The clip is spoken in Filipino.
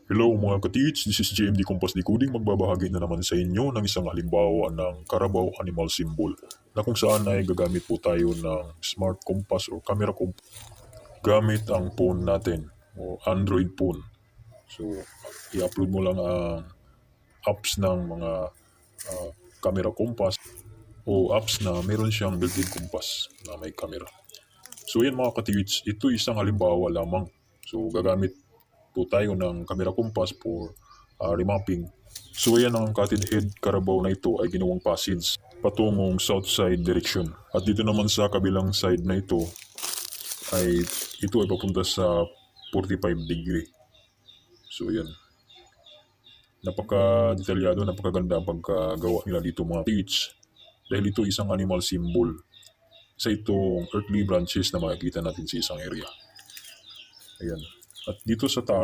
Hello mga ka-teach, this is JMD Compass Decoding. Magbabahagi na naman sa inyo ng isang halimbawa ng Carabao Animal Symbol na kung saan ay gagamit po tayo ng smart compass o camera compass gamit ang phone natin o Android phone. So, i-upload mo lang ang apps ng mga camera compass o apps na meron siyang built-in compass na may camera. So yan mga ka-teach, ito isang halimbawa lamang. So gagamit po tayo ng camera compass for remapping. So ayan ang cutted head Carabao na ito ay ginawang passage patungong south side direction. At dito naman sa kabilang side na ito ay papunta sa 45 degree. So yan. Napaka-detalyado, napakaganda ang pagkagawa nila dito mga teach. Dahil ito isang animal symbol sa itong earthly branches na makikita natin sa isang area. Ayan. At dito sa taas,